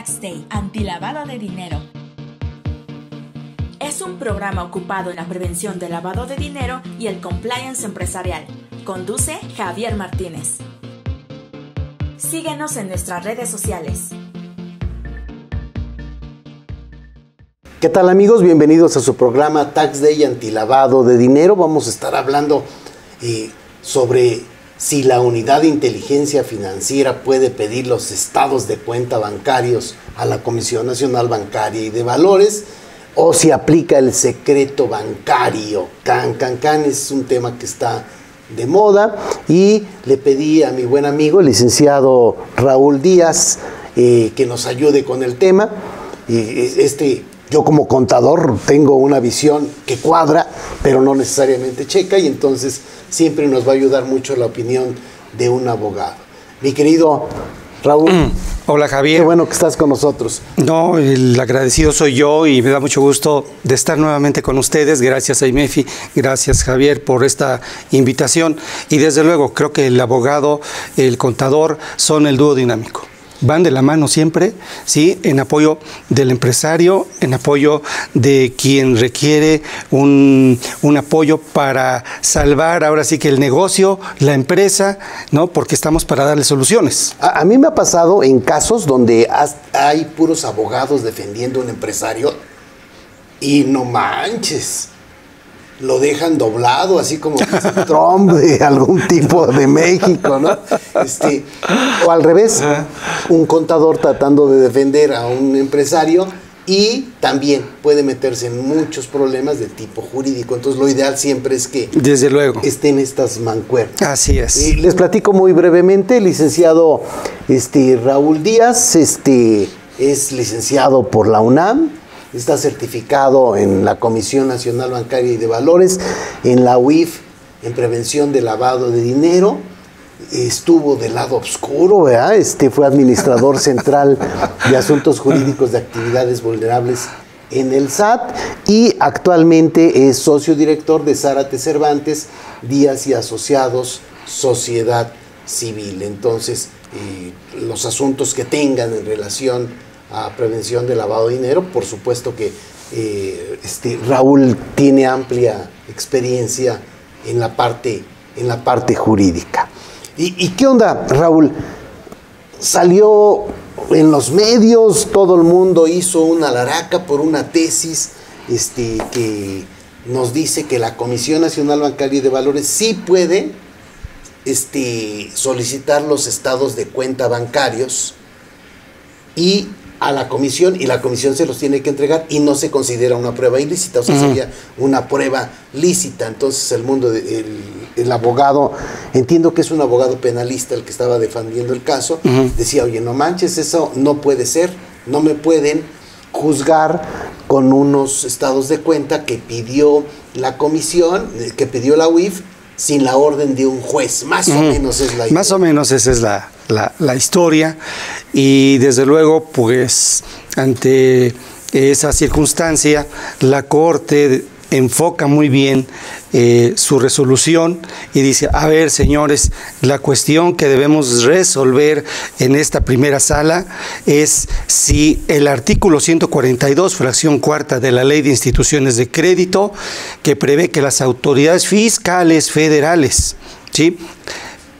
Tax Day, antilavado de dinero. Es un programa ocupado en la prevención del lavado de dinero y el compliance empresarial. Conduce Javier Martínez. Síguenos en nuestras redes sociales. ¿Qué tal, amigos? Bienvenidos a su programa Tax Day antilavado de dinero. Vamos a estar hablando sobre si la unidad de inteligencia financiera puede pedir los estados de cuenta bancarios a la Comisión Nacional Bancaria y de Valores, o si aplica el secreto bancario. Can, es un tema que está de moda, y le pedí a mi buen amigo, el licenciado Raúl Díaz, que nos ayude con el tema. Yo como contador tengo una visión que cuadra, pero no necesariamente checa, y entonces siempre nos va a ayudar mucho la opinión de un abogado. Mi querido Raúl. Hola, Javier. Qué bueno que estás con nosotros. No, el agradecido soy yo y me da mucho gusto de estar nuevamente con ustedes. Gracias a IMEFI, gracias, Javier, por esta invitación. Y desde luego, creo que el abogado, el contador son el dúo dinámico. Van de la mano siempre, ¿sí? En apoyo del empresario, en apoyo de quien requiere un apoyo para salvar ahora sí que el negocio, la empresa, ¿no? Porque estamos para darle soluciones. A mí me ha pasado en casos donde hay puros abogados defendiendo a un empresario y no manches, lo dejan doblado, así como Trump de algún tipo de México, ¿no? O al revés, un contador tratando de defender a un empresario y también puede meterse en muchos problemas de tipo jurídico. Entonces lo ideal siempre es que desde luego estén estas mancuernas. Así es. Y les platico muy brevemente. El licenciado Raúl Díaz es licenciado por la UNAM. Está certificado en la Comisión Nacional Bancaria y de Valores, en la UIF, en prevención de lavado de dinero. Estuvo del lado oscuro, ¿verdad? Fue administrador central de asuntos jurídicos de actividades vulnerables en el SAT, y actualmente es socio director de Zárate Cervantes, Díaz y Asociados, Sociedad Civil. Entonces, los asuntos que tengan en relación a prevención de lavado de dinero, por supuesto que Raúl tiene amplia experiencia en la parte jurídica. ¿Y qué onda, Raúl? Salió en los medios, todo el mundo hizo una laraca por una tesis que nos dice que la Comisión Nacional Bancaria y de Valores sí puede solicitar los estados de cuenta bancarios y a la comisión, y la comisión se los tiene que entregar, y no se considera una prueba ilícita, o sea, sería una prueba lícita. Entonces el mundo, el abogado, entiendo que es un abogado penalista el que estaba defendiendo el caso, decía, oye, no manches, eso no puede ser, no me pueden juzgar con unos estados de cuenta que pidió la comisión, que pidió la UIF, sin la orden de un juez. Más o menos es la idea. Más o menos esa es la historia, y desde luego, pues, ante esa circunstancia, la Corte enfoca muy bien su resolución y dice, a ver, señores, la cuestión que debemos resolver en esta primera sala es si el artículo 142, fracción cuarta de la Ley de Instituciones de Crédito, que prevé que las autoridades fiscales federales, ¿sí?,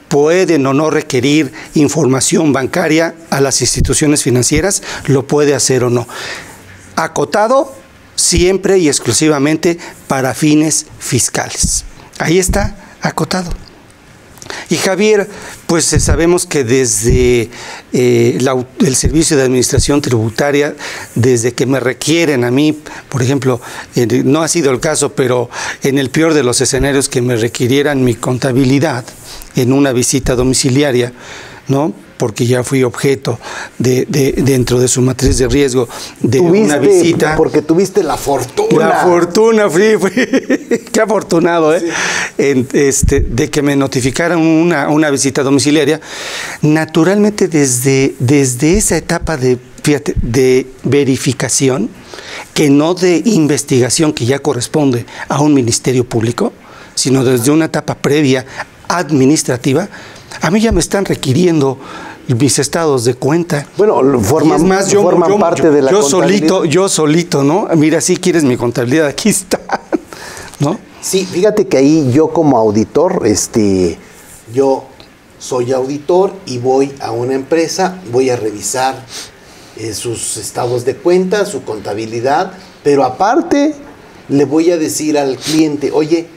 pueden o no requerir información bancaria a las instituciones financieras, lo puede hacer o no. Acotado siempre y exclusivamente para fines fiscales. Ahí está, acotado. Y Javier, pues sabemos que desde el Servicio de Administración Tributaria, desde que me requieren a mí, por ejemplo, no ha sido el caso, pero en el peor de los escenarios que me requirieran mi contabilidad en una visita domiciliaria, ¿no?, porque ya fui objeto dentro de su matriz de riesgo de una visita. Porque tuviste la fortuna. La fortuna, fui qué afortunado, ¿eh? Sí. De que me notificaran una visita domiciliaria. Naturalmente, desde esa etapa de verificación, que no de investigación, que ya corresponde a un ministerio público, sino desde una etapa previa administrativa, a mí ya me están requiriendo mis estados de cuenta. Bueno, forman, Y es más, forman parte de la contabilidad. Yo solito, ¿no? Mira, si quieres mi contabilidad, aquí está, ¿no? Sí, fíjate que ahí yo como auditor, yo soy auditor y voy a una empresa, voy a revisar sus estados de cuenta, su contabilidad, pero aparte le voy a decir al cliente, oye,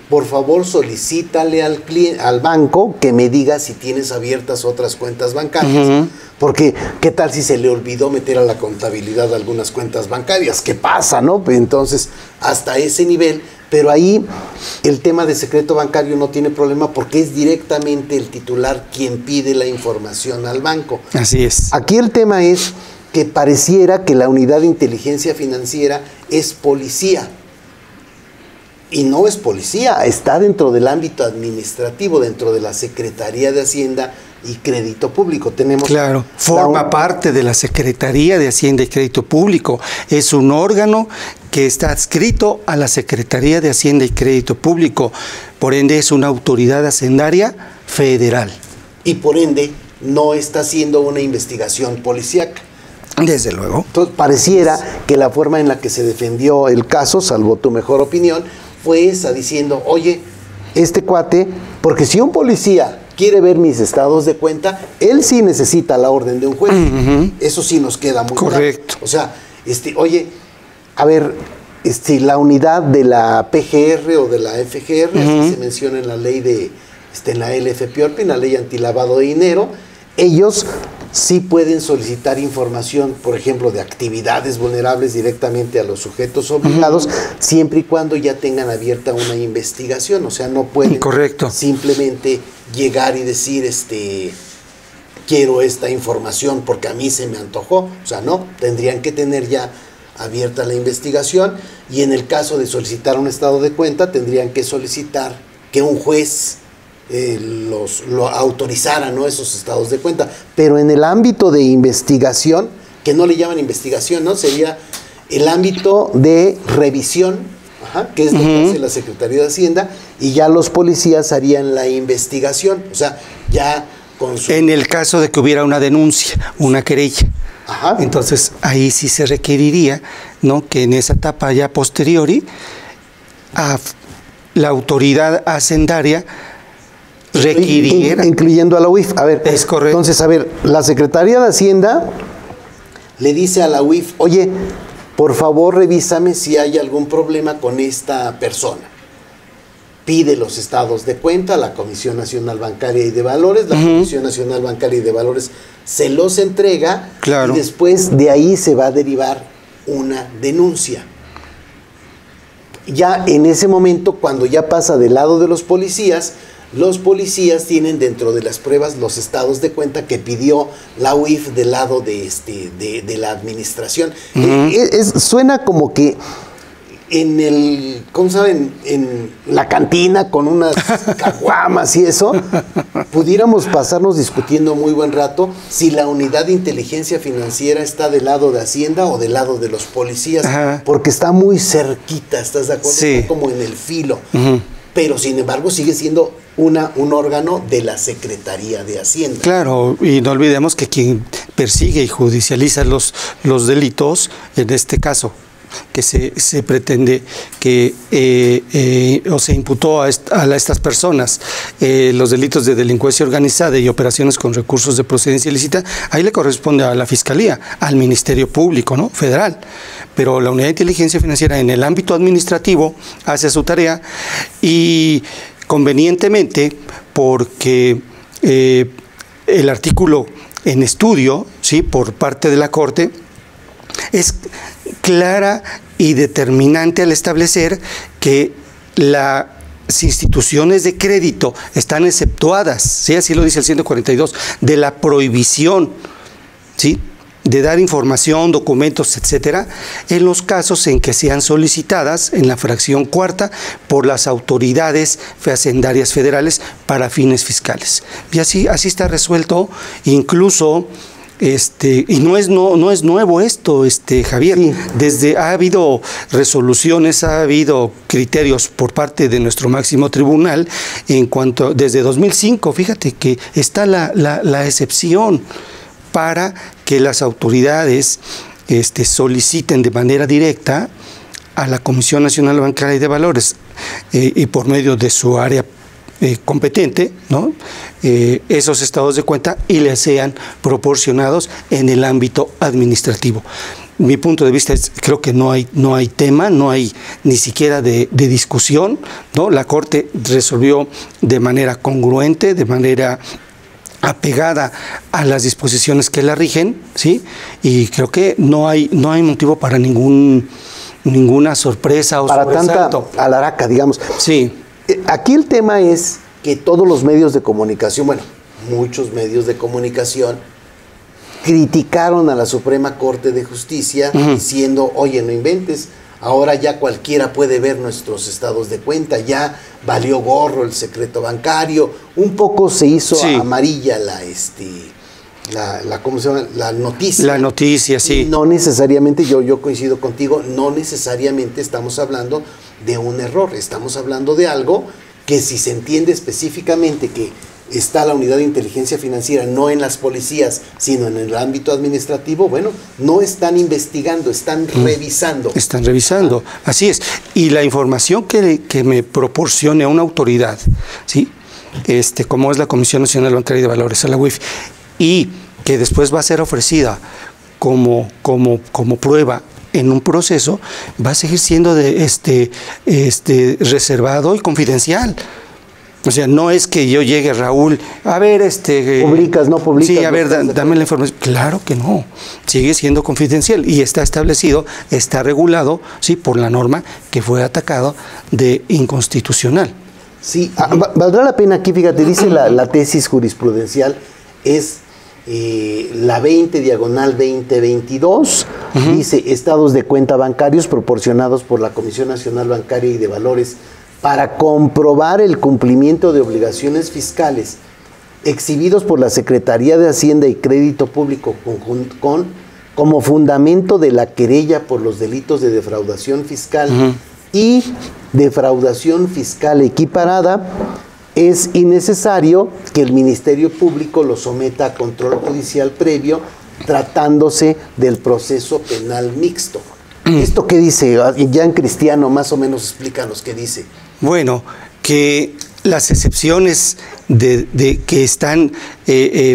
por favor solicítale al banco que me diga si tienes abiertas otras cuentas bancarias. Porque, ¿qué tal si se le olvidó meter a la contabilidad algunas cuentas bancarias? ¿Qué pasa, no? Entonces, hasta ese nivel, pero ahí el tema de secreto bancario no tiene problema porque es directamente el titular quien pide la información al banco. Así es. Aquí el tema es que pareciera que la unidad de inteligencia financiera es policía. Y no es policía, está dentro del ámbito administrativo, dentro de la Secretaría de Hacienda y Crédito Público. Tenemos claro, forma parte de la Secretaría de Hacienda y Crédito Público. Es un órgano que está adscrito a la Secretaría de Hacienda y Crédito Público. Por ende, es una autoridad hacendaria federal. Y por ende, no está haciendo una investigación policíaca. Desde luego. Entonces, pareciera que la forma en la que se defendió el caso, salvo tu mejor opinión, fue esa, diciendo, oye, este cuate, porque si un policía quiere ver mis estados de cuenta, él sí necesita la orden de un juez. Eso sí nos queda muy correcto. Claro. O sea, oye, a ver, la unidad de la PGR o de la FGR, así se menciona en la ley de, en la LFPORP, en la ley antilavado de dinero, ellos sí pueden solicitar información, por ejemplo, de actividades vulnerables directamente a los sujetos obligados, siempre y cuando ya tengan abierta una investigación. O sea, no pueden simplemente llegar y decir, quiero esta información porque a mí se me antojó. O sea, no, tendrían que tener ya abierta la investigación y en el caso de solicitar un estado de cuenta, tendrían que solicitar que un juez lo autorizara, ¿no? Esos estados de cuenta. Pero en el ámbito de investigación, que no le llaman investigación, ¿no? Sería el ámbito de revisión, que es lo que hace la Secretaría de Hacienda, y ya los policías harían la investigación. O sea, ya con su... En el caso de que hubiera una denuncia, una querella. Entonces, ahí sí se requeriría, ¿no? Que en esa etapa ya posteriori, a la autoridad hacendaria requiriera. Incluyendo a la UIF. A ver, es correcto. Entonces, a ver, la Secretaría de Hacienda le dice a la UIF, oye, por favor revísame si hay algún problema con esta persona. Pide los estados de cuenta a la Comisión Nacional Bancaria y de Valores, la Comisión Nacional Bancaria y de Valores se los entrega y después de ahí se va a derivar una denuncia. Ya en ese momento, cuando ya pasa del lado de los policías tienen dentro de las pruebas los estados de cuenta que pidió la UIF del lado de la administración. Suena como que en el, ¿cómo saben? En la cantina con unas caguamas y eso, pudiéramos pasarnos discutiendo muy buen rato si la unidad de inteligencia financiera está del lado de Hacienda o del lado de los policías, porque está muy cerquita, ¿estás de acuerdo? Sí. Está como en el filo. Pero sin embargo sigue siendo un órgano de la Secretaría de Hacienda. Claro, y no olvidemos que quien persigue y judicializa los delitos, en este caso, que se pretende que o se imputó a estas personas los delitos de delincuencia organizada y operaciones con recursos de procedencia ilícita, ahí le corresponde a la Fiscalía, al Ministerio Público, ¿no? Federal. Pero la Unidad de Inteligencia Financiera en el ámbito administrativo hace su tarea y convenientemente porque el artículo en estudio, ¿sí?, por parte de la Corte es clara y determinante al establecer que las instituciones de crédito están exceptuadas, ¿sí?, así lo dice el 142, de la prohibición, ¿sí?, de dar información, documentos, etcétera, en los casos en que sean solicitadas en la fracción cuarta por las autoridades hacendarias federales para fines fiscales. Y así está resuelto, incluso y no es nuevo esto, Javier. Sí. Ha habido resoluciones, ha habido criterios por parte de nuestro máximo tribunal en cuanto, desde 2005, fíjate que está la excepción para que las autoridades soliciten de manera directa a la Comisión Nacional Bancaria y de Valores y por medio de su área competente, ¿no? Esos estados de cuenta y les sean proporcionados en el ámbito administrativo. Mi punto de vista es, creo que no hay tema, no hay ni siquiera de discusión, ¿no? La Corte resolvió de manera congruente, de manera apegada a las disposiciones que la rigen, ¿sí? Y creo que no hay motivo para ninguna sorpresa o para sobresalto. Tanta alaraca, digamos. Sí. Aquí el tema es que todos los medios de comunicación, bueno, muchos medios de comunicación, criticaron a la Suprema Corte de Justicia diciendo, oye, no inventes, ahora ya cualquiera puede ver nuestros estados de cuenta, ya valió gorro el secreto bancario, un poco se hizo amarilla ¿cómo se llama? La noticia. La noticia, sí. Y no necesariamente, yo coincido contigo, no necesariamente estamos hablando de un error, estamos hablando de algo que si se entiende específicamente que está la unidad de inteligencia financiera, no en las policías, sino en el ámbito administrativo, bueno, no están investigando, están revisando. Están revisando, así es. Y la información que me proporcione una autoridad, ¿sí? Como es la Comisión Nacional Bancaria y de Valores, a la UIF, y que después va a ser ofrecida como prueba en un proceso, va a seguir siendo reservado y confidencial. O sea, no es que yo llegue, Raúl, a ver, ¿publicas, no publicas? Sí, a ver, dame la información. Claro que no, sigue siendo confidencial y está establecido, está regulado, sí, por la norma que fue atacado de inconstitucional. Sí, valdrá la pena aquí, fíjate, dice la tesis jurisprudencial, es la 20/2022, dice estados de cuenta bancarios proporcionados por la Comisión Nacional Bancaria y de Valores para comprobar el cumplimiento de obligaciones fiscales exhibidos por la Secretaría de Hacienda y Crédito Público como fundamento de la querella por los delitos de defraudación fiscal y defraudación fiscal equiparada. Es innecesario que el Ministerio Público lo someta a control judicial previo, tratándose del proceso penal mixto. ¿Esto qué dice? Ya en cristiano, más o menos explícanos qué dice. Bueno, que las excepciones que están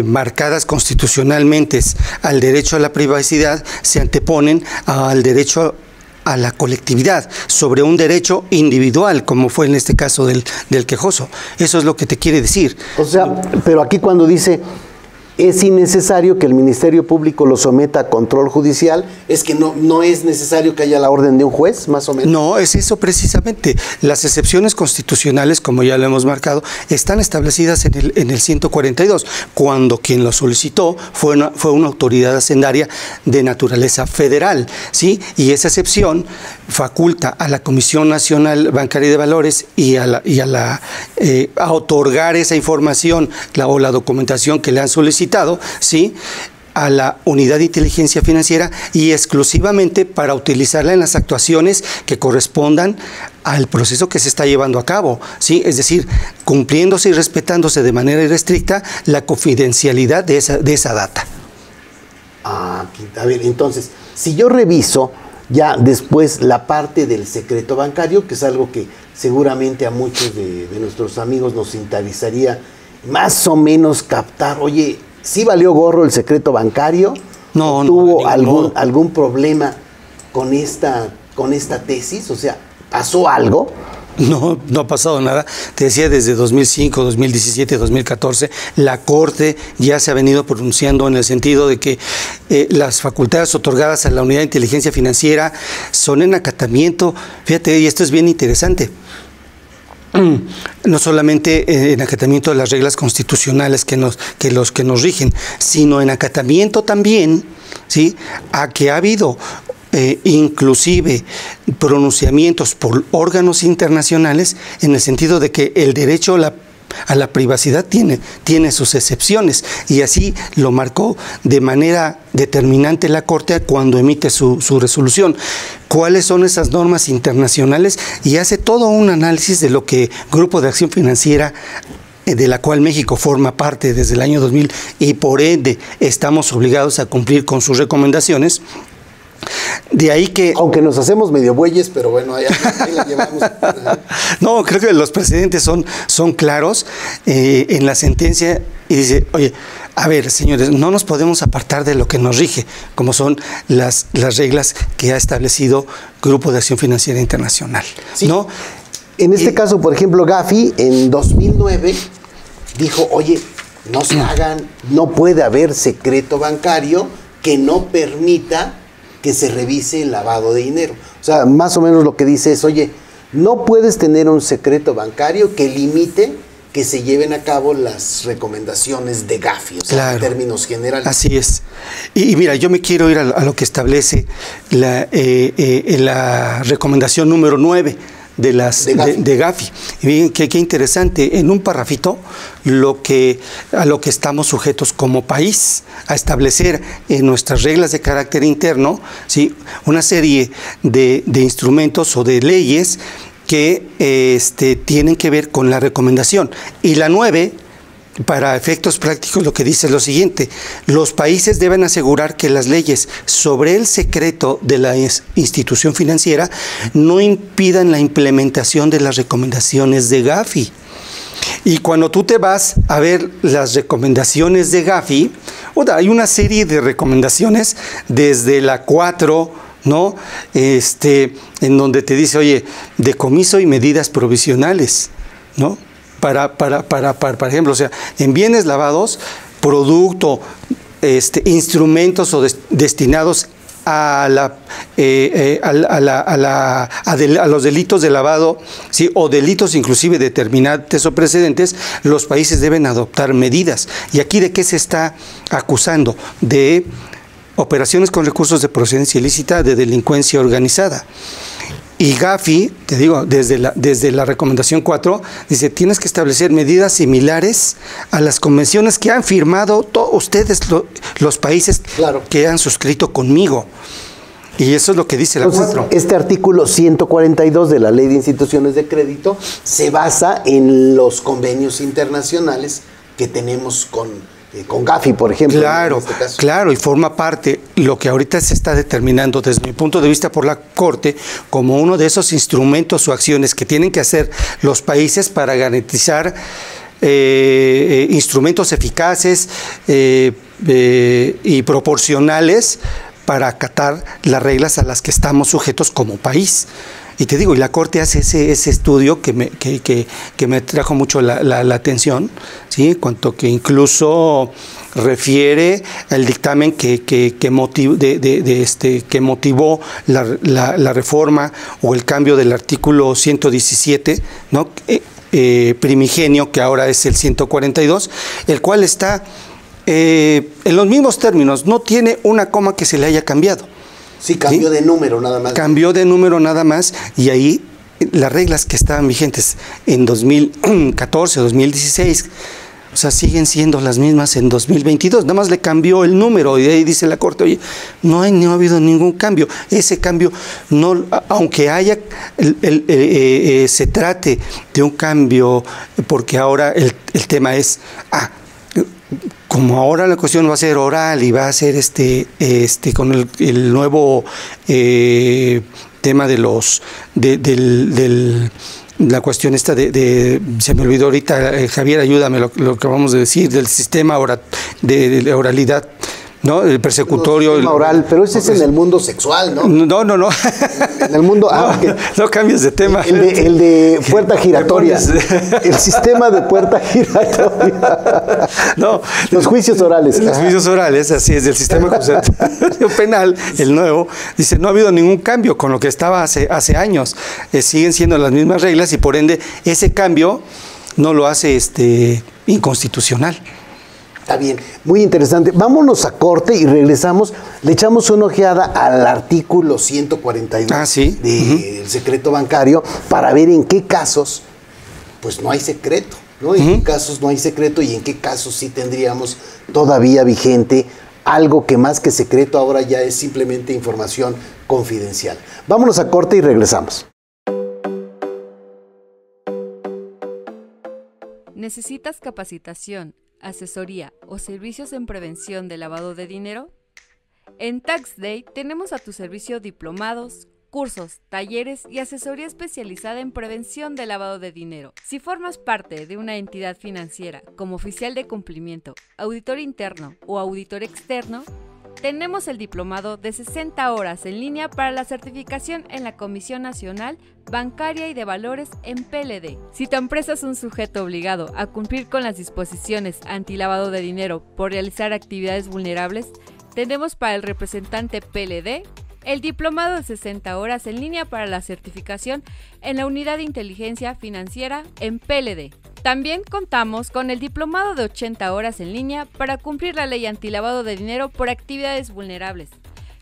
marcadas constitucionalmente al derecho a la privacidad se anteponen al derecho a la colectividad sobre un derecho individual, como fue en este caso del quejoso. Eso es lo que te quiere decir. O sea, pero aquí cuando dice es innecesario que el Ministerio Público lo someta a control judicial, es que no es necesario que haya la orden de un juez, más o menos. No, es eso precisamente. Las excepciones constitucionales, como ya lo hemos marcado, están establecidas en el 142, cuando quien lo solicitó fue una autoridad hacendaria de naturaleza federal, ¿sí? Y esa excepción faculta a la Comisión Nacional Bancaria y de Valores a otorgar esa información o la documentación que le han solicitado, ¿sí?, a la unidad de inteligencia financiera y exclusivamente para utilizarla en las actuaciones que correspondan al proceso que se está llevando a cabo, ¿sí? Es decir, cumpliéndose y respetándose de manera irrestricta la confidencialidad de esa data. A ver, entonces, si yo reviso ya después la parte del secreto bancario, que es algo que seguramente a muchos de nuestros amigos nos interesaría más o menos captar, oye, ¿sí valió gorro el secreto bancario? No, ¿Tuvo algún problema con esta tesis? O sea, ¿pasó algo? No ha pasado nada. Te decía, desde 2005, 2017, 2014, la Corte ya se ha venido pronunciando en el sentido de que las facultades otorgadas a la Unidad de Inteligencia Financiera son en acatamiento. Fíjate, y esto es bien interesante. No solamente en acatamiento de las reglas constitucionales que nos rigen, sino en acatamiento también, ¿sí?, a que ha habido inclusive pronunciamientos por órganos internacionales en el sentido de que el derecho a la privacidad tiene sus excepciones, y así lo marcó de manera determinante la Corte cuando emite su resolución. ¿Cuáles son esas normas internacionales? Y hace todo un análisis de lo que Grupo de Acción Financiera, de la cual México forma parte desde el año 2000, y por ende estamos obligados a cumplir con sus recomendaciones. De ahí que... Aunque nos hacemos medio bueyes, pero bueno, ahí la llevamos. No, creo que los precedentes son claros en la sentencia, y dice, oye, a ver, señores, no nos podemos apartar de lo que nos rige, como son las reglas que ha establecido Grupo de Acción Financiera Internacional, sí. ¿no? En este caso, por ejemplo, Gafi en 2009 dijo, oye, no se hagan, no puede haber secreto bancario que no permita que se revise el lavado de dinero. O sea, más o menos lo que dice es, oye, no puedes tener un secreto bancario que limite que se lleven a cabo las recomendaciones de Gafi, o sea, claro, en términos generales. Así es. Y mira, yo me quiero ir a lo que establece la recomendación número 9 de Gafi. Y miren qué interesante, en un parrafito a lo que estamos sujetos como país, a establecer en nuestras reglas de carácter interno, ¿sí?, una serie de instrumentos o de leyes que tienen que ver con la recomendación. Y la 9, para efectos prácticos, lo que dice es lo siguiente: los países deben asegurar que las leyes sobre el secreto de la institución financiera no impidan la implementación de las recomendaciones de Gafi. Y cuando tú te vas a ver las recomendaciones de Gafi, hay una serie de recomendaciones desde la 4, ¿no? En donde te dice, oye, decomiso y medidas provisionales, ¿no? Para ejemplo, o sea, en bienes lavados, producto, instrumentos o destinados a los delitos de lavado, ¿sí?, o delitos inclusive determinantes o precedentes, los países deben adoptar medidas. ¿Y aquí de qué se está acusando? De operaciones con recursos de procedencia ilícita, de delincuencia organizada. Y Gafi, te digo, desde la recomendación 4, dice, tienes que establecer medidas similares a las convenciones que han firmado ustedes, los países, claro, que han suscrito conmigo. Y eso es lo que dice la 4. Este artículo 142 de la Ley de Instituciones de Crédito se basa en los convenios internacionales que tenemos con Gafi, por ejemplo. Claro, en este caso. Claro, y forma parte, lo que ahorita se está determinando desde mi punto de vista por la Corte, como uno de esos instrumentos o acciones que tienen que hacer los países para garantizar instrumentos eficaces y proporcionales para acatar las reglas a las que estamos sujetos como país. Y te digo, y la Corte hace ese estudio que me trajo mucho la atención, ¿sí?, cuanto que incluso refiere al dictamen que motivó la reforma o el cambio del artículo 117, ¿no?, primigenio, que ahora es el 142, el cual está en los mismos términos, no tiene una coma que se le haya cambiado. Sí, cambió, ¿sí?, de número nada más. Cambió de número nada más, y ahí las reglas que estaban vigentes en 2014, 2016, o sea, siguen siendo las mismas en 2022, nada más le cambió el número, y de ahí dice la Corte, oye, no ha habido ningún cambio. Ese cambio, no, aunque haya, se trate de un cambio, porque ahora el tema es, como ahora la cuestión va a ser oral y va a ser con el nuevo tema de la cuestión esta se me olvidó ahorita, Javier, ayúdame, lo que vamos a decir, del sistema de oralidad, ¿no? El persecutorio. El oral, pero ese es en el mundo sexual, ¿no? No. En el mundo... No cambies de tema. El de puerta giratoria. El sistema de puerta giratoria. No. Los juicios orales. Los juicios orales, así es, del sistema penal, el nuevo, dice, no ha habido ningún cambio con lo que estaba hace años. Siguen siendo las mismas reglas, y por ende, ese cambio no lo hace inconstitucional. Está bien, muy interesante. Vámonos a corte y regresamos. Le echamos una ojeada al artículo 142 ¿sí?, del secreto bancario para ver en qué casos pues no hay secreto. ¿no? En qué casos no hay secreto y en qué casos sí tendríamos todavía vigente algo que más que secreto ahora ya es simplemente información confidencial. Vámonos a corte y regresamos. ¿Necesitas capacitación, asesoría o servicios en prevención de lavado de dinero? En Tax Day tenemos a tu servicio diplomados, cursos, talleres y asesoría especializada en prevención de lavado de dinero. Si formas parte de una entidad financiera como oficial de cumplimiento, auditor interno o auditor externo, tenemos el diplomado de 60 horas en línea para la certificación en la Comisión Nacional Bancaria y de Valores en PLD. Si tu empresa es un sujeto obligado a cumplir con las disposiciones antilavado de dinero por realizar actividades vulnerables, tenemos para el representante PLD el diplomado de 60 horas en línea para la certificación en la Unidad de Inteligencia Financiera en PLD. También contamos con el diplomado de 80 horas en línea para cumplir la ley antilavado de dinero por actividades vulnerables,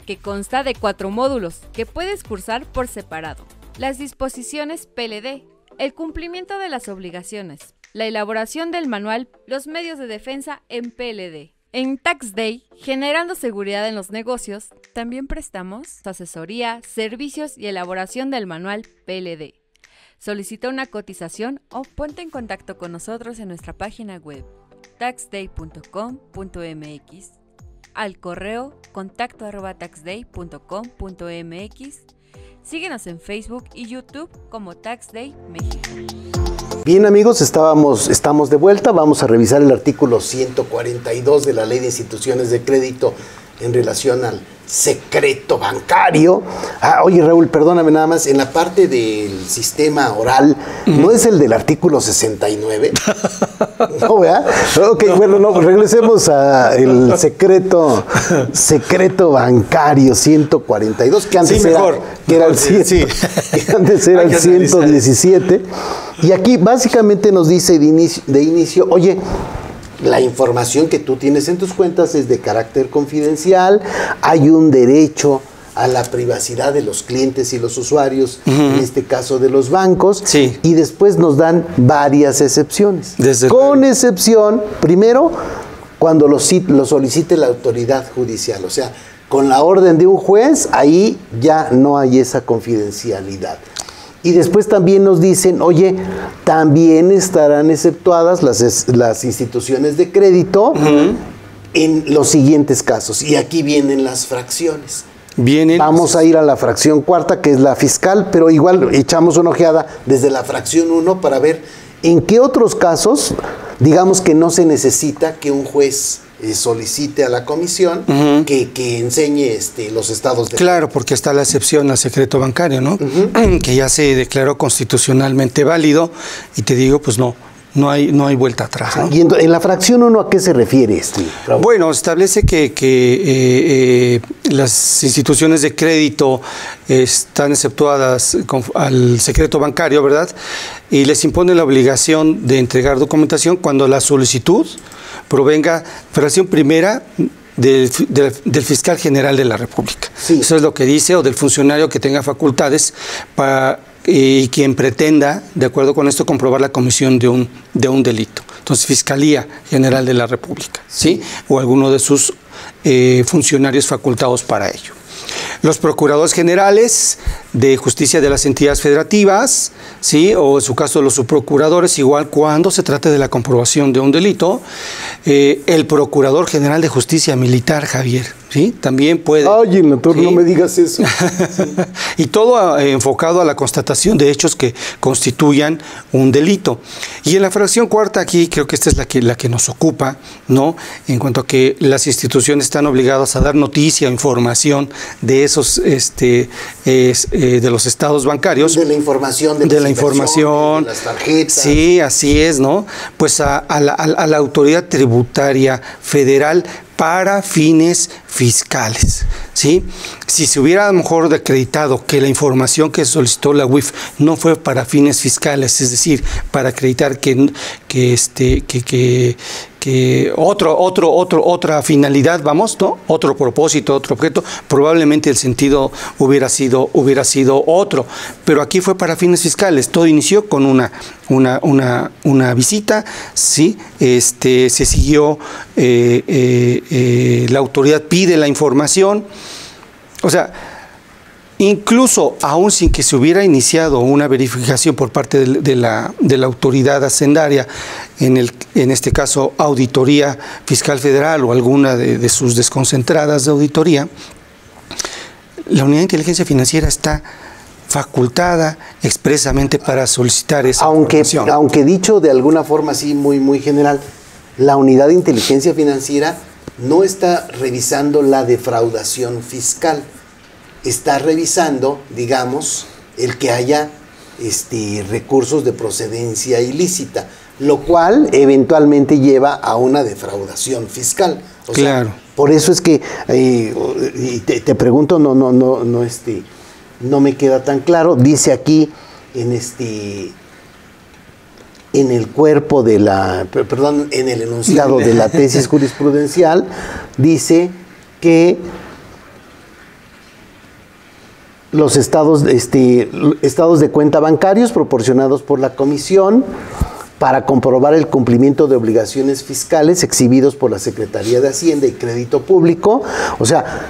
que consta de 4 módulos que puedes cursar por separado. Las disposiciones PLD, el cumplimiento de las obligaciones, la elaboración del manual, los medios de defensa en PLD. En Tax Day, generando seguridad en los negocios, también prestamos asesoría, servicios y elaboración del manual PLD. Solicita una cotización o ponte en contacto con nosotros en nuestra página web taxday.com.mx, al correo contacto@taxday.com.mx. Síguenos en Facebook y YouTube como Tax Day México. Bien amigos, estamos de vuelta. Vamos a revisar el artículo 142 de la Ley de Instituciones de Crédito en relación al secreto bancario. Oye Raúl, perdóname nada más, en la parte del sistema oral, ¿no es el del artículo 69? No, ¿verdad? Ok, bueno, no, regresemos a el secreto bancario 142, que antes era el 117. Y aquí básicamente nos dice de inicio, oye, la información que tú tienes en tus cuentas es de carácter confidencial, hay un derecho a la privacidad de los clientes y los usuarios, en este caso de los bancos, y después nos dan varias excepciones. Con excepción, primero, cuando lo solicite la autoridad judicial, o sea, con la orden de un juez, ahí ya no hay esa confidencialidad. Y después también nos dicen, oye, también estarán exceptuadas las instituciones de crédito en los siguientes casos. Y aquí vienen las fracciones. Vamos a ir a la fracción cuarta, que es la fiscal, pero igual echamos una ojeada desde la fracción 1 para ver en qué otros casos, digamos que no se necesita que un juez solicite a la comisión que enseñe los estados de... Claro, porque está la excepción al secreto bancario, ¿no? Que ya se declaró constitucionalmente válido y te digo, pues no hay vuelta atrás, ¿no? Y en la fracción 1, ¿a qué se refiere Raúl? Bueno, establece que las instituciones de crédito están exceptuadas al secreto bancario, ¿verdad? Y les impone la obligación de entregar documentación cuando la solicitud provenga, fracción primera, del fiscal general de la República. Sí. Eso es lo que dice, o del funcionario que tenga facultades para quien pretenda, de acuerdo con esto, comprobar la comisión de un delito. Entonces, Fiscalía General de la República, ¿sí? O alguno de sus funcionarios facultados para ello. Los procuradores generales de justicia de las entidades federativas, ¿sí? O en su caso los subprocuradores, igual cuando se trate de la comprobación de un delito. El procurador general de justicia militar, Javier, ¿sí? También puede... Ay, doctor, ¿sí? No me digas eso. Sí. Y todo enfocado a la constatación de hechos que constituyan un delito. Y en la fracción cuarta aquí, creo que esta es la que nos ocupa, ¿no? En cuanto a que las instituciones están obligadas a dar noticia o información de esos, de los estados bancarios. De la información. De las tarjetas. Sí, así es, ¿no? Pues a la autoridad tributaria federal para fines fiscales, ¿sí? Si se hubiera a lo mejor acreditado que la información que solicitó la UIF no fue para fines fiscales, es decir, para acreditar que otra finalidad, vamos, ¿no? Otro propósito, otro objeto, probablemente el sentido hubiera sido otro, pero aquí fue para fines fiscales. Todo inició con una visita, sí, se siguió, la autoridad pide la información, o sea, incluso aún sin que se hubiera iniciado una verificación por parte de la autoridad hacendaria, en este caso Auditoría Fiscal Federal o alguna de sus desconcentradas de auditoría, la Unidad de Inteligencia Financiera está facultada expresamente para solicitar esa información. Aunque dicho de alguna forma así muy general, la Unidad de Inteligencia Financiera no está revisando la defraudación fiscal, está revisando, digamos, el que haya recursos de procedencia ilícita, lo cual eventualmente lleva a una defraudación fiscal. O claro. sea, por eso es que y te pregunto, no me queda tan claro. Dice aquí en el cuerpo de en el enunciado de la tesis jurisprudencial, dice que los estados de cuenta bancarios proporcionados por la Comisión para comprobar el cumplimiento de obligaciones fiscales exhibidos por la Secretaría de Hacienda y Crédito Público. O sea,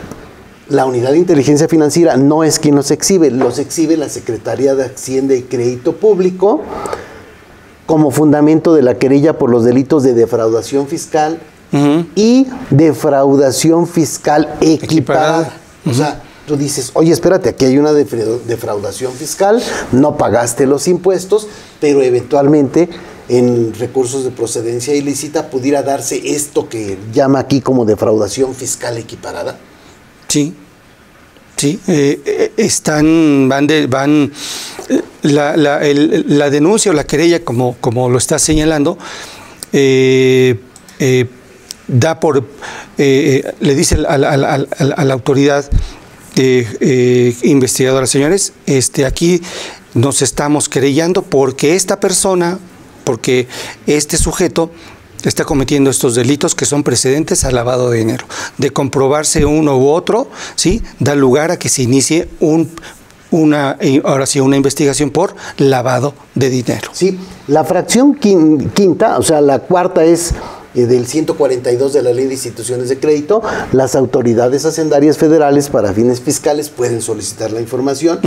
la Unidad de Inteligencia Financiera no es quien los exhibe la Secretaría de Hacienda y Crédito Público como fundamento de la querella por los delitos de defraudación fiscal y defraudación fiscal equiparada. O sea, tú dices, oye, espérate, aquí hay una defraudación fiscal, no pagaste los impuestos, pero eventualmente en recursos de procedencia ilícita pudiera darse esto que llama aquí como defraudación fiscal equiparada. Sí, la denuncia o la querella, como lo está señalando, le dice a la autoridad investigadora, señores, aquí nos estamos querellando porque porque este sujeto está cometiendo estos delitos que son precedentes al lavado de dinero. De comprobarse uno u otro, ¿sí?, da lugar a que se inicie una investigación por lavado de dinero. Sí, la fracción quinta, o sea, la cuarta es del 142 de la Ley de Instituciones de Crédito. Las autoridades hacendarias federales para fines fiscales pueden solicitar la información.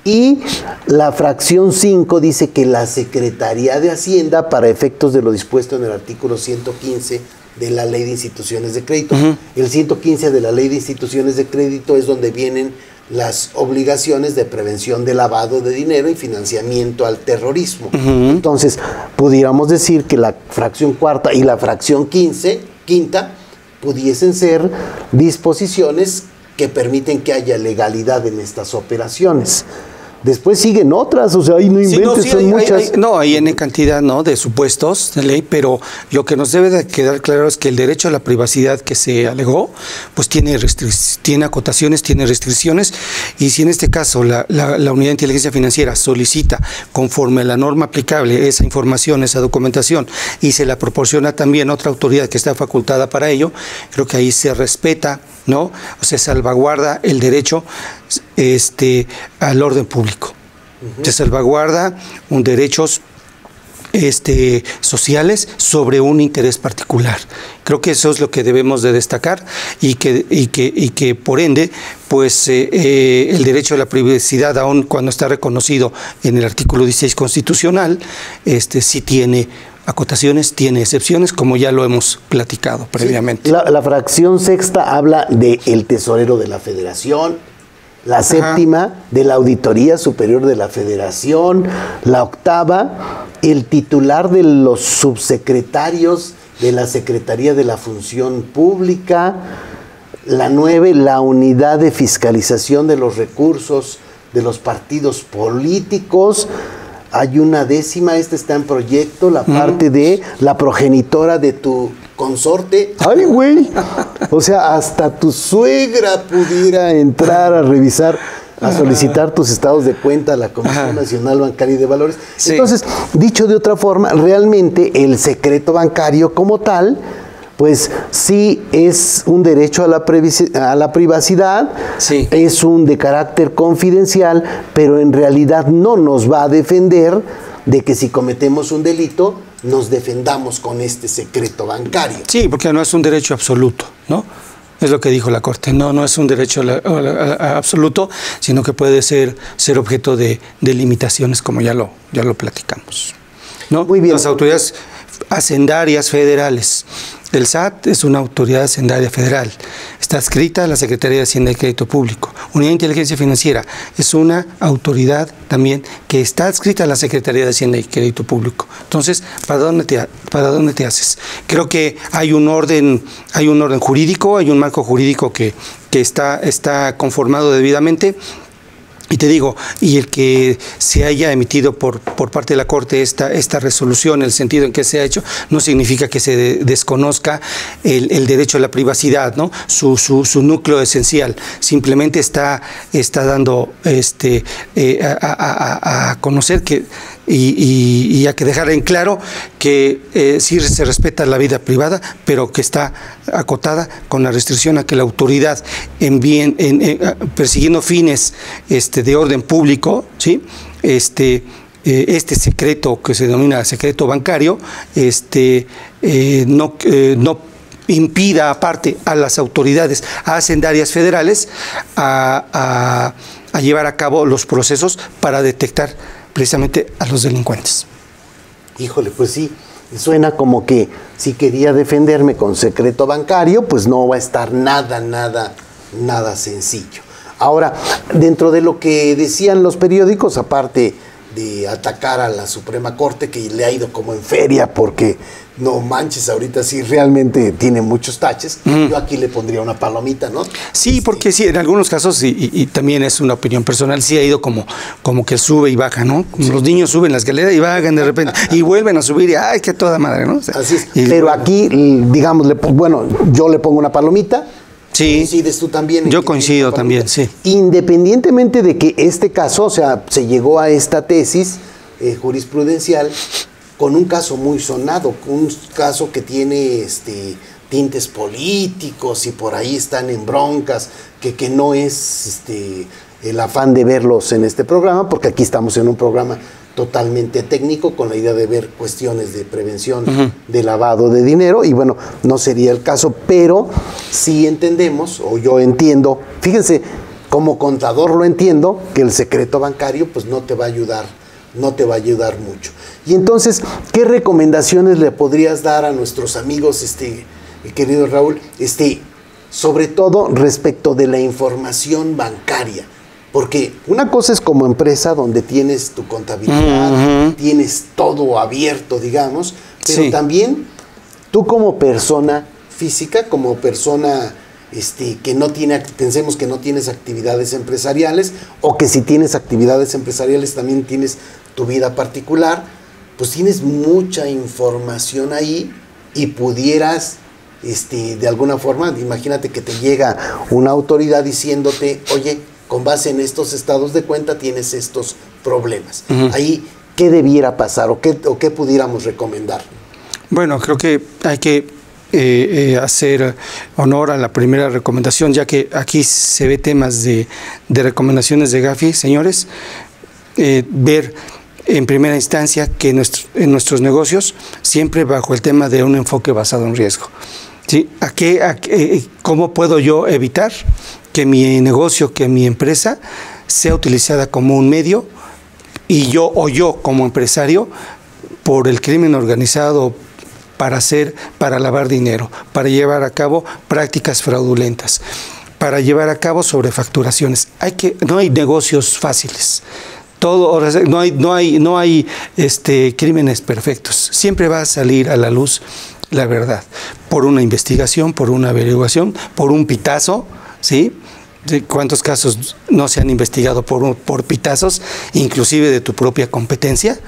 Y la fracción 5 dice que la Secretaría de Hacienda, para efectos de lo dispuesto en el artículo 115 de la Ley de Instituciones de Crédito. El 115 de la Ley de Instituciones de Crédito es donde vienen las obligaciones de prevención de lavado de dinero y financiamiento al terrorismo. Entonces, pudiéramos decir que la fracción cuarta y la fracción quinta pudiesen ser disposiciones que permiten que haya legalidad en estas operaciones. Después siguen otras, o sea, ahí no inventes, son muchas. Hay en cantidad, ¿no?, de supuestos de ley, pero lo que nos debe de quedar claro es que el derecho a la privacidad que se alegó, pues tiene acotaciones, tiene restricciones, y si en este caso la Unidad de Inteligencia Financiera solicita, conforme a la norma aplicable, esa información, esa documentación, y se la proporciona también a otra autoridad que está facultada para ello, creo que ahí se respeta, ¿no?, o se salvaguarda el derecho al orden público. Se salvaguarda derechos sociales sobre un interés particular. Creo que eso es lo que debemos de destacar y que por ende, pues el derecho a la privacidad, aun cuando está reconocido en el artículo 16 constitucional, sí tiene acotaciones, tiene excepciones, como ya lo hemos platicado previamente. Sí, la fracción sexta habla del tesorero de la Federación, la séptima de la Auditoría Superior de la Federación, la octava, el titular de los subsecretarios de la Secretaría de la Función Pública, la 9, la Unidad de Fiscalización de los Recursos de los Partidos Políticos. Hay una 10ª, esta está en proyecto, la parte de la progenitora de tu consorte. ¡Ay, güey! O sea, hasta tu suegra pudiera entrar a revisar a solicitar tus estados de cuenta a la Comisión Nacional Bancaria y de Valores. Sí. Entonces, dicho de otra forma, realmente el secreto bancario como tal, pues sí es un derecho a la privacidad, Sí. es un de carácter confidencial, pero en realidad no nos va a defender de que si cometemos un delito, nos defendamos con este secreto bancario. Sí, porque no es un derecho absoluto, ¿no? Es lo que dijo la Corte. No es un derecho absoluto, sino que puede ser objeto de limitaciones, como ya lo platicamos, ¿no? Muy bien. Las autoridades hacendarias federales. El SAT es una autoridad hacendaria federal. Está adscrita a la Secretaría de Hacienda y Crédito Público. Unidad de Inteligencia Financiera es una autoridad también que está adscrita a la Secretaría de Hacienda y Crédito Público. Entonces, ¿para dónde te haces? Creo que hay un orden jurídico, hay un marco jurídico que está conformado debidamente. Y te digo, y el que se haya emitido por parte de la Corte esta resolución, el sentido en que se ha hecho, no significa que se desconozca el derecho a la privacidad, ¿no? Su núcleo esencial. Simplemente está dando a conocer que y hay que dejar en claro que sí se respeta la vida privada, pero que está acotada con la restricción a que la autoridad persiguiendo fines de orden público, ¿sí? Este secreto que se denomina secreto bancario, no impida aparte a las autoridades hacendarias federales a llevar a cabo los procesos para detectar precisamente a los delincuentes. Híjole, pues sí, suena como que si quería defenderme con secreto bancario, pues no va a estar nada sencillo. Ahora, dentro de lo que decían los periódicos, aparte de atacar a la Suprema Corte, que le ha ido como en feria, porque no manches, ahorita sí realmente tiene muchos taches, yo aquí le pondría una palomita, ¿no? Sí, porque sí, en algunos casos, y también es una opinión personal, sí ha ido como que sube y baja, ¿no? Sí. Los niños suben las escaleras y bajan de repente, y vuelven a subir, y ¡ay, qué toda madre!, ¿no? O sea, así es, pero aquí, digamos, bueno, yo le pongo una palomita. Sí. ¿Coincides tú también? Yo coincido también, sí. Independientemente de que este caso, o sea, se llegó a esta tesis jurisprudencial con un caso muy sonado, un caso que tiene tintes políticos y por ahí están en broncas, que no es el afán de verlos en este programa, porque aquí estamos en un programa totalmente técnico con la idea de ver cuestiones de prevención de lavado de dinero, y bueno, no sería el caso, pero sí entendemos, o yo entiendo, fíjense, como contador lo entiendo, que el secreto bancario pues no te va a ayudar mucho. Y entonces, ¿qué recomendaciones le podrías dar a nuestros amigos, querido Raúl, sobre todo respecto de la información bancaria? Porque una cosa es como empresa donde tienes tu contabilidad, tienes todo abierto, digamos, pero sí, también tú como persona física, como persona que no tiene, pensemos que no tienes actividades empresariales, o que si tienes actividades empresariales también tienes tu vida particular, pues tienes mucha información ahí y pudieras, de alguna forma, imagínate que te llega una autoridad diciéndote, oye, con base en estos estados de cuenta tienes estos problemas. Ahí, ¿qué debiera pasar o qué pudiéramos recomendar? Bueno, creo que hay que hacer honor a la primera recomendación, ya que aquí se ve temas de recomendaciones de Gafi, señores, ver en primera instancia que en nuestros negocios, siempre bajo el tema de un enfoque basado en riesgo. ¿Sí? ¿Cómo puedo yo evitar que mi negocio, que mi empresa sea utilizada como un medio y yo como empresario por el crimen organizado para lavar dinero, para llevar a cabo prácticas fraudulentas, para llevar a cabo sobrefacturaciones? No hay negocios fáciles. No hay crímenes perfectos. Siempre va a salir a la luz la verdad, por una investigación, por una averiguación, por un pitazo, ¿sí? ¿Cuántos casos no se han investigado por pitazos, inclusive de tu propia competencia?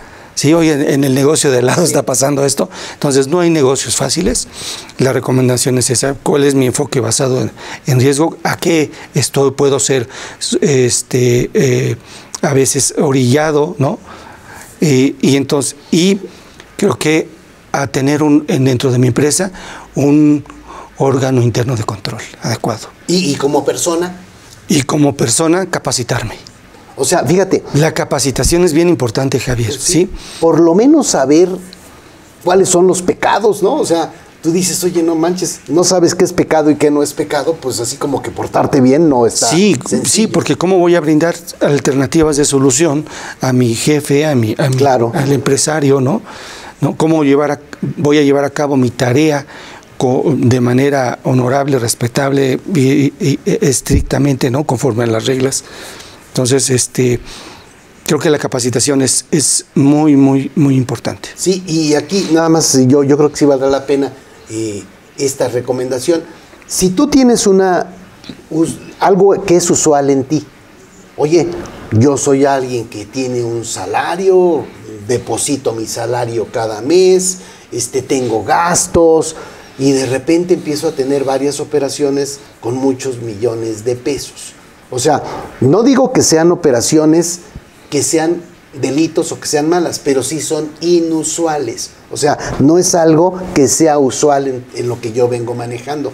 Sí, hoy en el negocio de helado está pasando esto. Entonces, no hay negocios fáciles. La recomendación es esa. ¿Cuál es mi enfoque basado en riesgo? ¿A qué puedo ser a veces orillado, ¿no? Y creo que a tener dentro de mi empresa un órgano interno de control adecuado. ¿Y como persona? Y como persona, capacitarme. O sea, fíjate. La capacitación es bien importante, Javier, ¿sí? Por lo menos saber cuáles son los pecados, ¿no? O sea, tú dices, oye, no manches, no sabes qué es pecado y qué no es pecado, pues así como que portarte bien no está sencillo. Sí, porque ¿cómo voy a brindar alternativas de solución a mi jefe, claro, al empresario, ¿no? ¿Cómo voy a llevar a cabo mi tarea de manera honorable, respetable y estrictamente, ¿no? Conforme a las reglas? Entonces, creo que la capacitación es muy, muy, muy importante. Sí, y aquí nada más yo creo que sí valdrá la pena esta recomendación. Si tú tienes algo que es usual en ti, oye, yo soy alguien que tiene un salario, deposito mi salario cada mes, tengo gastos y de repente empiezo a tener varias operaciones con muchos millones de pesos. O sea, no digo que sean operaciones que sean delitos o que sean malas, pero sí son inusuales. O sea, no es algo que sea usual en lo que yo vengo manejando.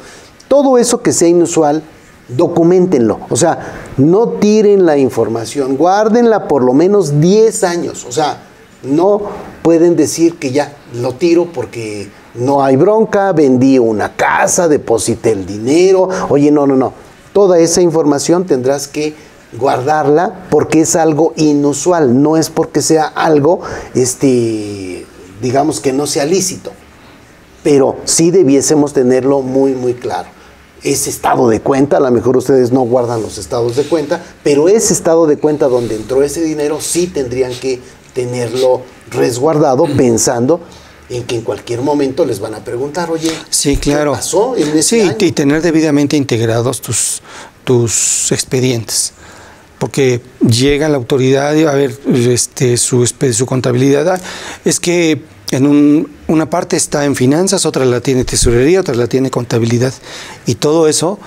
Todo eso que sea inusual, documentenlo. O sea, no tiren la información, guárdenla por lo menos 10 años. O sea, no pueden decir que ya lo tiro porque no hay bronca, vendí una casa, deposité el dinero. Oye, no. Toda esa información tendrás que guardarla porque es algo inusual, no es porque sea algo, digamos que no sea lícito, pero sí debiésemos tenerlo muy, muy claro. Ese estado de cuenta, a lo mejor ustedes no guardan los estados de cuenta, pero ese estado de cuenta donde entró ese dinero sí tendrían que tenerlo resguardado pensando en que en cualquier momento les van a preguntar, oye, sí, claro. ¿qué pasó en ese año? Y tener debidamente integrados tus expedientes, porque llega la autoridad y va a ver su contabilidad. Es que una parte está en finanzas, otra la tiene tesorería, otra la tiene contabilidad, y todo eso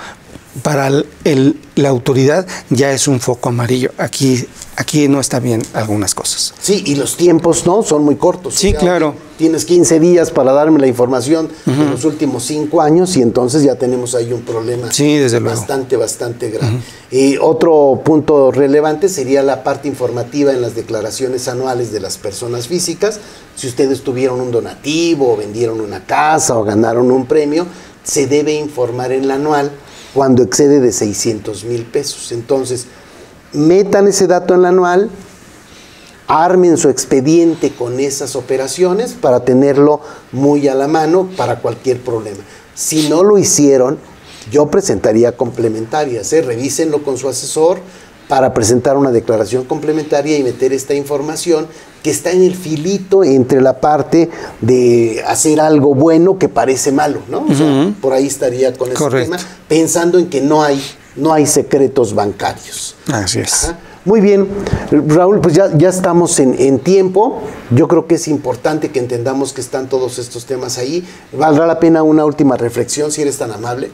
para la autoridad ya es un foco amarillo. Aquí no está bien algunas cosas. Sí, y los tiempos, ¿no? Son muy cortos. Sí, claro. Tienes 15 días para darme la información de los últimos 5 años y entonces ya tenemos ahí un problema bastante grave. Otro punto relevante sería la parte informativa en las declaraciones anuales de las personas físicas. Si ustedes tuvieron un donativo, o vendieron una casa o ganaron un premio, se debe informar en la anual cuando excede de 600,000 pesos. Entonces, metan ese dato en la anual, armen su expediente con esas operaciones para tenerlo muy a la mano para cualquier problema. Si no lo hicieron, yo presentaría complementarias, revísenlo con su asesor para presentar una declaración complementaria y meter esta información que está en el filito entre la parte de hacer algo bueno que parece malo, ¿no? O sea, por ahí estaría con ese tema, pensando en que no hay secretos bancarios. Así es. Ajá. Muy bien, Raúl, pues ya estamos en tiempo. Yo creo que es importante que entendamos que están todos estos temas ahí. ¿Valdrá la pena una última reflexión, si eres tan amable?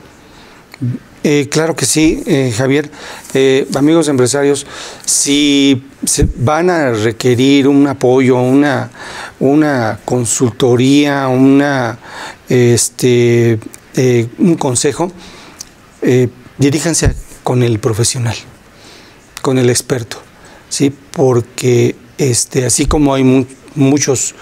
Claro que sí, Javier. Amigos empresarios, si se van a requerir un apoyo, una consultoría, un consejo, diríjanse con el profesional, con el experto, ¿sí? Porque así como hay muchos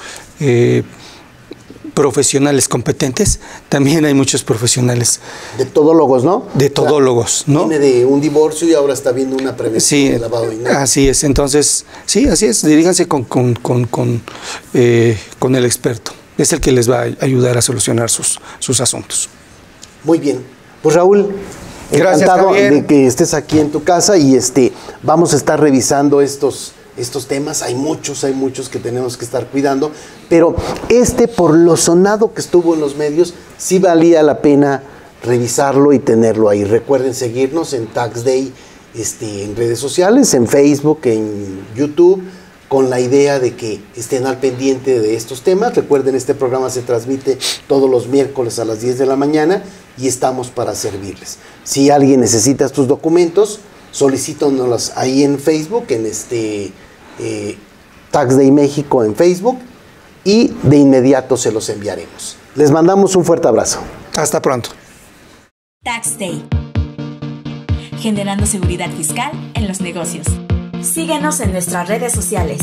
profesionales competentes, también hay muchos profesionales de todólogos, ¿no? De todólogos, ¿no? Viene de un divorcio y ahora está viendo una prevención de lavado de dinero. Así es. Entonces, sí, así es. Diríganse con el experto. Es el que les va a ayudar a solucionar sus asuntos. Muy bien. Pues Raúl, encantado de que estés aquí en tu casa y vamos a estar revisando estos temas. Hay muchos que tenemos que estar cuidando, pero por lo sonado que estuvo en los medios, sí valía la pena revisarlo y tenerlo ahí. Recuerden seguirnos en Tax Day en redes sociales, en Facebook, en YouTube, con la idea de que estén al pendiente de estos temas. Recuerden, este programa se transmite todos los miércoles a las 10 de la mañana y estamos para servirles. Si alguien necesita estos documentos, solicítanos ahí en Facebook, en Tax Day México en Facebook, y de inmediato se los enviaremos. Les mandamos un fuerte abrazo. Hasta pronto. Tax Day. Generando seguridad fiscal en los negocios. Síguenos en nuestras redes sociales.